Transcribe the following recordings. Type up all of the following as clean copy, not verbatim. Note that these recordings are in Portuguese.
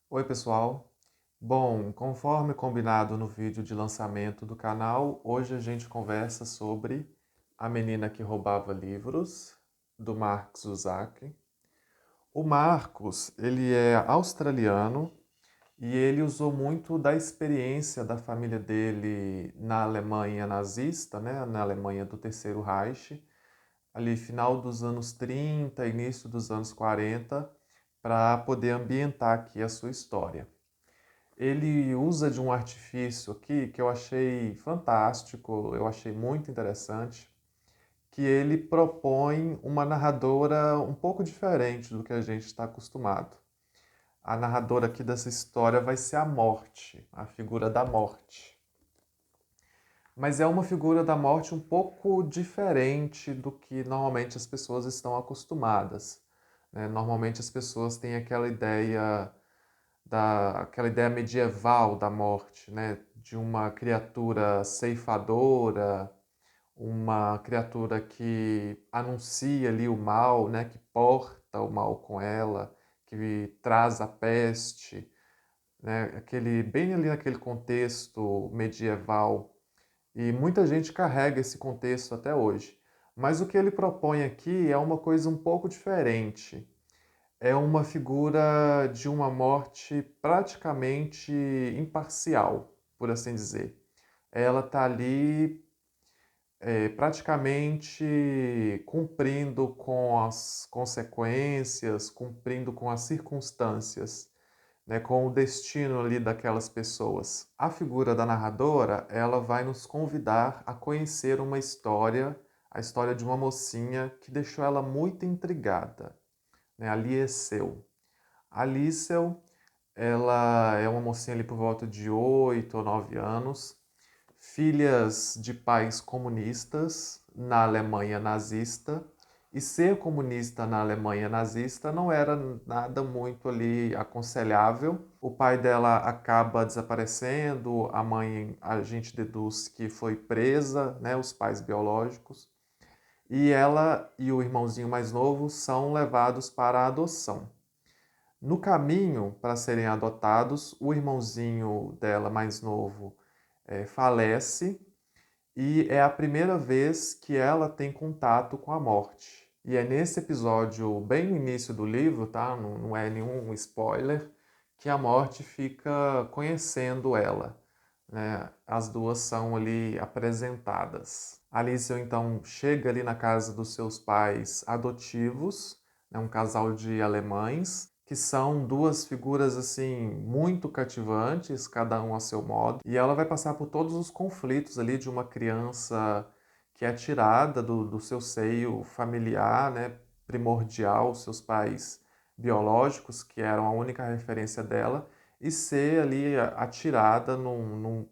Oi, pessoal. Bom, conforme combinado no vídeo de lançamento do canal, hoje a gente conversa sobre A Menina que Roubava Livros, do Marcus Zusak. O Marcus, ele é australiano e ele usou muito da experiência da família dele na Alemanha nazista, né, na Alemanha do Terceiro Reich, ali final dos anos 30, início dos anos 40, para poder ambientar aqui a sua história. Ele usa de um artifício aqui que eu achei fantástico, eu achei muito interessante, que ele propõe uma narradora um pouco diferente do que a gente está acostumado. A narradora aqui dessa história vai ser a morte, a figura da morte. Mas é uma figura da morte um pouco diferente do que normalmente as pessoas estão acostumadas, né? Normalmente as pessoas têm aquela ideia medieval da morte, né? De uma criatura ceifadora, uma criatura que anuncia ali o mal, né? Que porta o mal com ela, que traz a peste, né? Bem ali naquele contexto medieval. E muita gente carrega esse contexto até hoje. Mas o que ele propõe aqui é uma coisa um pouco diferente. É uma figura de uma morte praticamente imparcial, por assim dizer. Ela está ali praticamente cumprindo com as consequências, cumprindo com as circunstâncias, né, com o destino ali daquelas pessoas. A figura da narradora, ela vai nos convidar a conhecer uma história, a história de uma mocinha que deixou ela muito intrigada, né, a Liesel. A Liesel, ela é uma mocinha ali por volta de 8 ou 9 anos, filhas de pais comunistas na Alemanha nazista, e ser comunista na Alemanha nazista não era nada muito ali aconselhável. O pai dela acaba desaparecendo, a mãe, a gente deduz que foi presa, né, os pais biológicos, e ela e o irmãozinho mais novo são levados para a adoção. No caminho para serem adotados, o irmãozinho dela mais novo falece e é a primeira vez que ela tem contato com a morte. E é nesse episódio, bem no início do livro, tá? Não é nenhum spoiler, que a morte fica conhecendo ela, né? As duas são ali apresentadas. Alice então chega ali na casa dos seus pais adotivos, né? Um casal de alemães, que são duas figuras assim muito cativantes, cada um a seu modo, e ela vai passar por todos os conflitos ali de uma criança que é tirada do seu seio familiar, né, primordial, seus pais biológicos, que eram a única referência dela, e ser ali atirada num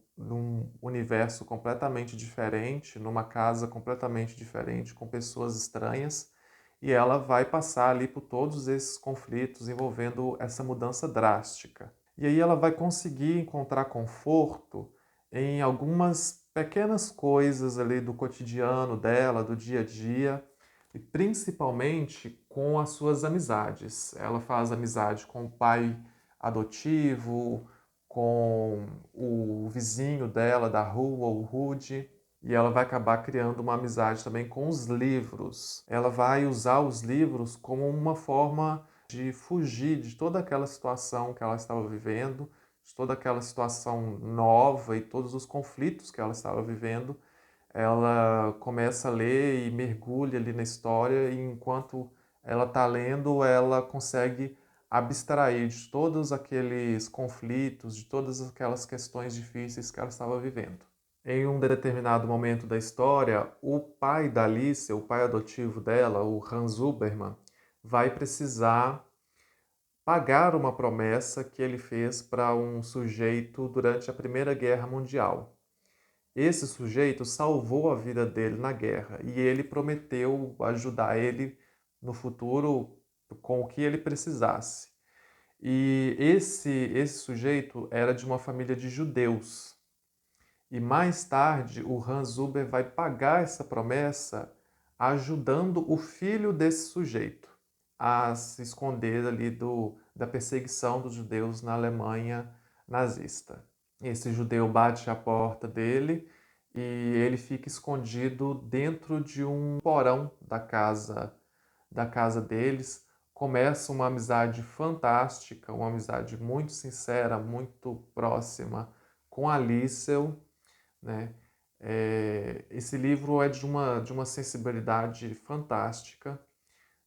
universo completamente diferente, numa casa completamente diferente, com pessoas estranhas, e ela vai passar ali por todos esses conflitos envolvendo essa mudança drástica. E aí ela vai conseguir encontrar conforto em algumas pequenas coisas ali do cotidiano dela, do dia a dia, e principalmente com as suas amizades. Ela faz amizade com o pai adotivo, com o vizinho dela da rua, o Rude, e ela vai acabar criando uma amizade também com os livros. Ela vai usar os livros como uma forma de fugir de toda aquela situação que ela estava vivendo, de toda aquela situação nova e todos os conflitos que ela estava vivendo. Ela começa a ler e mergulha ali na história, e enquanto ela está lendo, ela consegue abstrair de todos aqueles conflitos, de todas aquelas questões difíceis que ela estava vivendo. Em um determinado momento da história, o pai da Alice, o pai adotivo dela, o Hans Huberman, vai precisar pagar uma promessa que ele fez para um sujeito durante a Primeira Guerra Mundial. Esse sujeito salvou a vida dele na guerra e ele prometeu ajudar ele no futuro com o que ele precisasse. E esse sujeito era de uma família de judeus. E mais tarde, o Hans Huber vai pagar essa promessa ajudando o filho desse sujeito a se esconder ali da perseguição dos judeus na Alemanha nazista. Esse judeu bate à porta dele e ele fica escondido dentro de um porão da casa deles. Começa uma amizade fantástica, uma amizade muito sincera, muito próxima com a Liesel, né? Esse livro é de uma sensibilidade fantástica,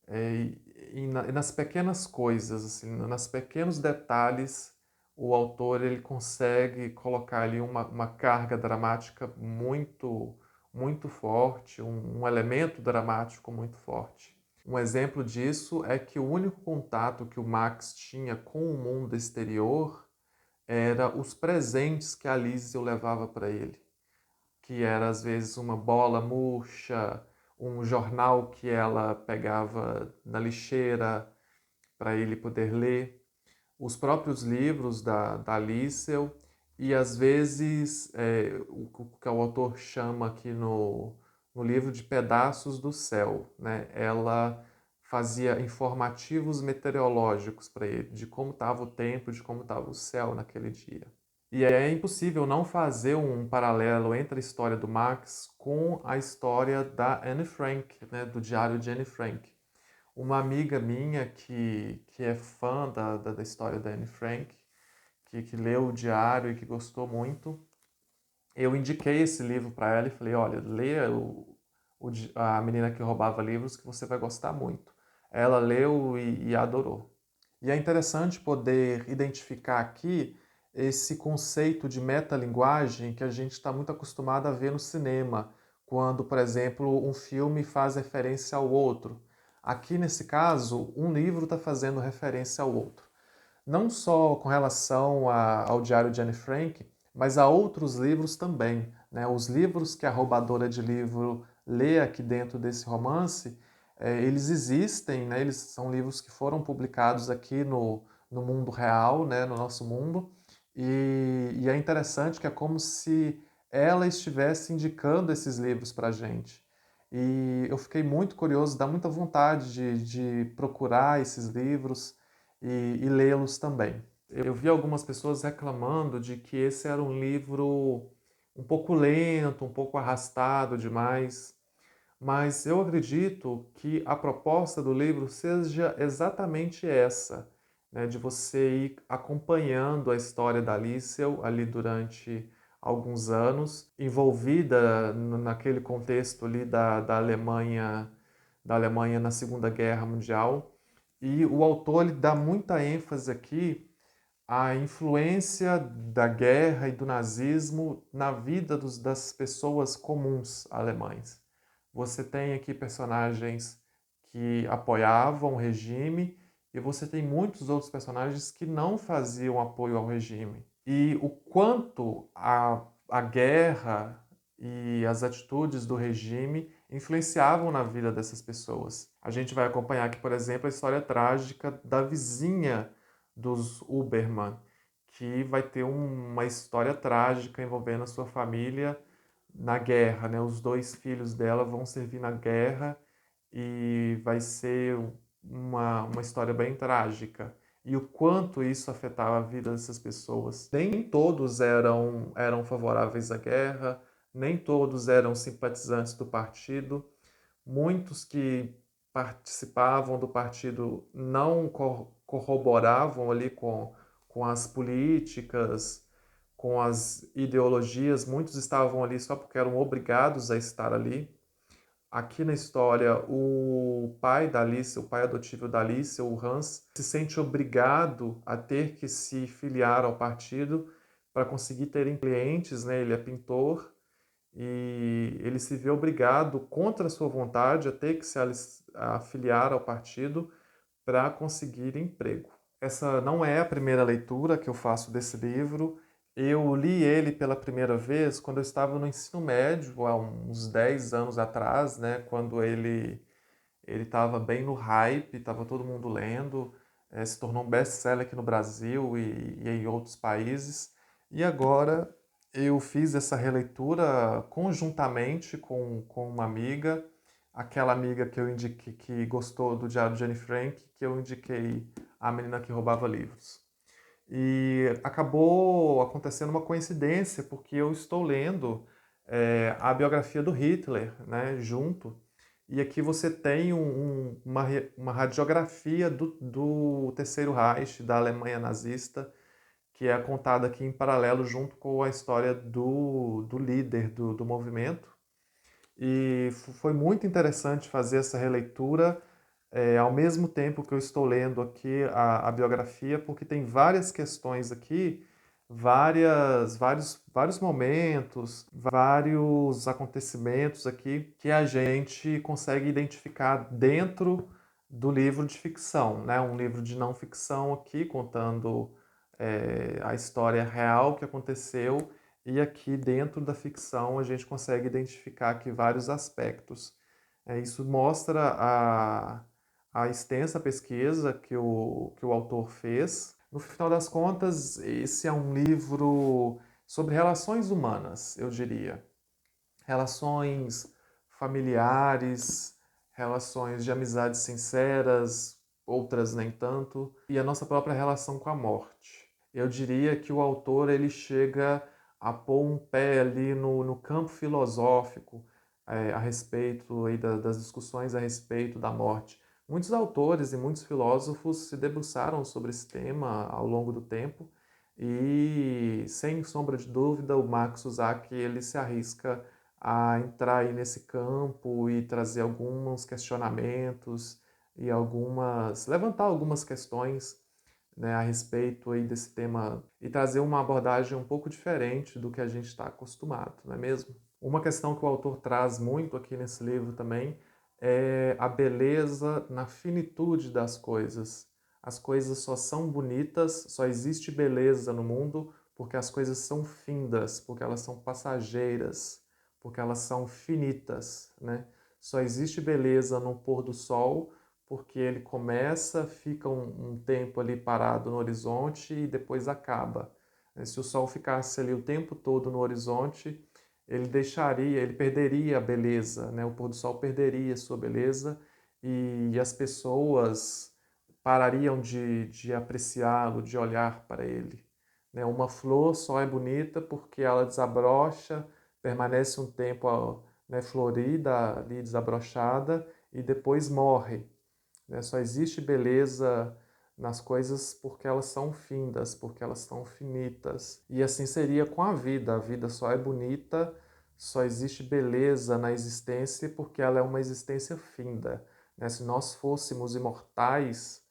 e nas pequenas coisas, assim, nos pequenos detalhes, o autor ele consegue colocar ali uma carga dramática muito forte, um elemento dramático muito forte. Um exemplo disso é que o único contato que o Max tinha com o mundo exterior era os presentes que a Liesel levava para ele, que era às vezes uma bola murcha, um jornal que ela pegava na lixeira para ele poder ler, os próprios livros da Liesel e às vezes o que o autor chama aqui no livro de pedaços do céu, né? Ela fazia informativos meteorológicos para ele, de como estava o tempo, de como estava o céu naquele dia. E é impossível não fazer um paralelo entre a história do Max com a história da Anne Frank, né, do diário de Anne Frank. Uma amiga minha que é fã da história da Anne Frank, que leu o diário e que gostou muito, eu indiquei esse livro para ela e falei, olha, leia A Menina que Roubava Livros que você vai gostar muito. Ela leu e adorou. E é interessante poder identificar aqui esse conceito de metalinguagem que a gente está muito acostumado a ver no cinema, quando, por exemplo, um filme faz referência ao outro. Aqui, nesse caso, um livro está fazendo referência ao outro. Não só com relação ao Diário de Anne Frank, mas a outros livros também, né? Os livros que a roubadora de livro lê aqui dentro desse romance, eles existem, né? Eles são livros que foram publicados aqui no mundo real, né? No nosso mundo, e é interessante que é como se ela estivesse indicando esses livros para a gente. E eu fiquei muito curioso, dá muita vontade de procurar esses livros e lê-los também. Eu vi algumas pessoas reclamando de que esse era um livro um pouco lento, um pouco arrastado demais, mas eu acredito que a proposta do livro seja exatamente essa, né, de você ir acompanhando a história da Liesel ali durante alguns anos, envolvida naquele contexto ali da Alemanha na Segunda Guerra Mundial. E o autor ele dá muita ênfase aqui à influência da guerra e do nazismo na vida das pessoas comuns alemães. Você tem aqui personagens que apoiavam o regime e você tem muitos outros personagens que não faziam apoio ao regime. E o quanto a guerra e as atitudes do regime influenciavam na vida dessas pessoas. A gente vai acompanhar aqui, por exemplo, a história trágica da vizinha dos Ubermann, que vai ter uma história trágica envolvendo a sua família na guerra, né? Os dois filhos dela vão servir na guerra e vai ser uma história bem trágica. E o quanto isso afetava a vida dessas pessoas. Nem todos eram favoráveis à guerra, nem todos eram simpatizantes do partido. Muitos que participavam do partido não corroboravam ali com as políticas, com as ideologias, muitos estavam ali só porque eram obrigados a estar ali. Aqui na história, o pai da Alice, o pai adotivo da Alice, o Hans, se sente obrigado a ter que se filiar ao partido para conseguir terem clientes, né? Ele é pintor e ele se vê obrigado, contra a sua vontade, a ter que se afiliar ao partido para conseguir emprego. Essa não é a primeira leitura que eu faço desse livro. Eu li ele pela primeira vez quando eu estava no ensino médio, há uns 10 anos atrás, né? Quando ele estava bem no hype, estava todo mundo lendo, se tornou um best-seller aqui no Brasil e em outros países. E agora eu fiz essa releitura conjuntamente com uma amiga, aquela amiga que eu indiquei, que gostou do Diário de Anne Frank, que eu indiquei A Menina que Roubava Livros. E acabou acontecendo uma coincidência, porque eu estou lendo a biografia do Hitler, né, junto. E aqui você tem uma radiografia do Terceiro Reich, da Alemanha nazista, que é contada aqui em paralelo junto com a história do líder do movimento. E foi muito interessante fazer essa releitura, ao mesmo tempo que eu estou lendo aqui a biografia, porque tem várias questões aqui, vários momentos, vários acontecimentos aqui que a gente consegue identificar dentro do livro de ficção, né? Um livro de não ficção aqui, contando a história real que aconteceu, e aqui dentro da ficção a gente consegue identificar aqui vários aspectos. Isso mostra a extensa pesquisa que o autor fez. No final das contas, esse é um livro sobre relações humanas, eu diria. Relações familiares, relações de amizades sinceras, outras nem tanto, e a nossa própria relação com a morte. Eu diria que o autor ele chega a pôr um pé ali no campo filosófico, a respeito aí das discussões a respeito da morte. Muitos autores e muitos filósofos se debruçaram sobre esse tema ao longo do tempo e, sem sombra de dúvida, o Mark Suzak ele se arrisca a entrar aí nesse campo e trazer alguns questionamentos e levantar algumas questões, né, a respeito aí desse tema e trazer uma abordagem um pouco diferente do que a gente está acostumado, não é mesmo? Uma questão que o autor traz muito aqui nesse livro também é a beleza na finitude das coisas. As coisas só são bonitas, só existe beleza no mundo porque as coisas são findas, porque elas são passageiras, porque elas são finitas, né? Só existe beleza no pôr do sol porque ele começa, fica um tempo ali parado no horizonte e depois acaba. Se o sol ficasse ali o tempo todo no horizonte, ele perderia a beleza, né? O pôr do sol perderia sua beleza e as pessoas parariam de apreciá-lo, de olhar para ele. Né? Uma flor só é bonita porque ela desabrocha, permanece um tempo, né, florida, ali desabrochada e depois morre. Né? Só existe beleza nas coisas porque elas são findas, porque elas são finitas. E assim seria com a vida. A vida só é bonita, só existe beleza na existência porque ela é uma existência finda. Né? Se nós fôssemos imortais,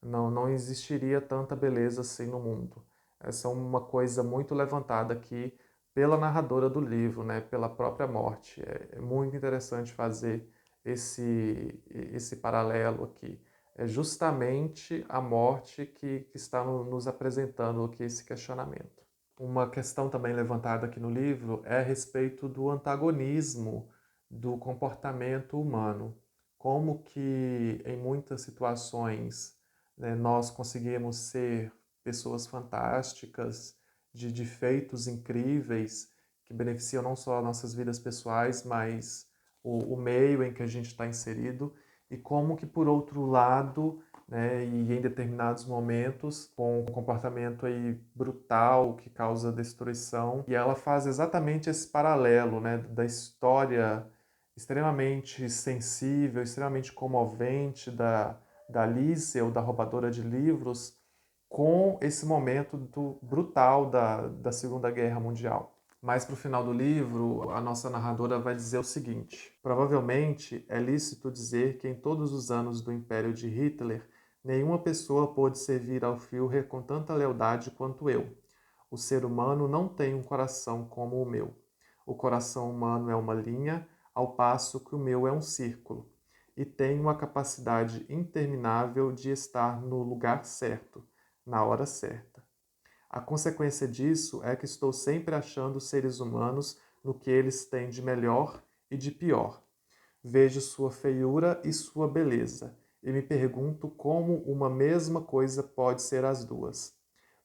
não existiria tanta beleza assim no mundo. Essa é uma coisa muito levantada aqui pela narradora do livro, né? Pela própria morte. É muito interessante fazer esse paralelo aqui. É justamente a morte que está nos apresentando aqui esse questionamento. Uma questão também levantada aqui no livro é a respeito do antagonismo do comportamento humano. Como que em muitas situações, né, nós conseguimos ser pessoas fantásticas, de feitos incríveis, que beneficiam não só nossas vidas pessoais, mas o meio em que a gente está inserido, e como que, por outro lado, né, e em determinados momentos, com um comportamento aí brutal que causa destruição, e ela faz exatamente esse paralelo, né, da história extremamente sensível, extremamente comovente da Alice, ou da roubadora de livros, com esse momento brutal da Segunda Guerra Mundial. Mais para o final do livro, a nossa narradora vai dizer o seguinte: provavelmente é lícito dizer que em todos os anos do Império de Hitler, nenhuma pessoa pôde servir ao Führer com tanta lealdade quanto eu. O ser humano não tem um coração como o meu. O coração humano é uma linha, ao passo que o meu é um círculo, e tem uma capacidade interminável de estar no lugar certo, na hora certa. A consequência disso é que estou sempre achando os seres humanos no que eles têm de melhor e de pior. Vejo sua feiura e sua beleza, e me pergunto como uma mesma coisa pode ser as duas.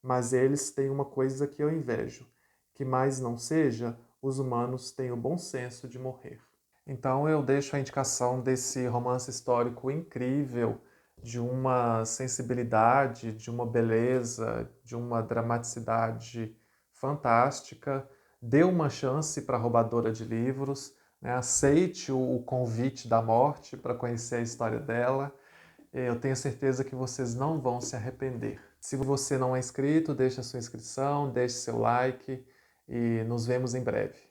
Mas eles têm uma coisa que eu invejo, que mais não seja, os humanos têm o bom senso de morrer. Então eu deixo a indicação desse romance histórico incrível de uma sensibilidade, de uma beleza, de uma dramaticidade fantástica. Dê uma chance para a roubadora de livros, né? Aceite o convite da morte para conhecer a história dela. Eu tenho certeza que vocês não vão se arrepender. Se você não é inscrito, deixe a sua inscrição, deixe seu like e nos vemos em breve.